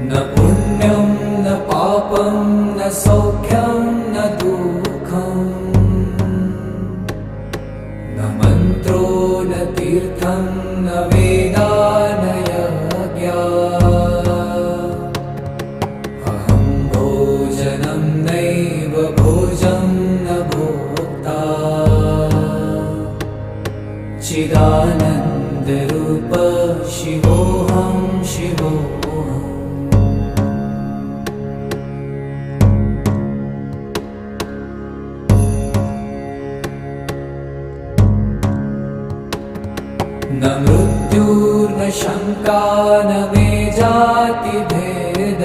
न पुण्यं न पापं न सौख्यं न दुःखं न मन्त्रो न तीर्थं न वेदा न यज्ञा अहं भोजनं नैव भोजं न भोक्ता चिदानन्दरूप शिवोऽहं शिवोऽहम् न मृत्युर्न शङ्का न मे जातिभेद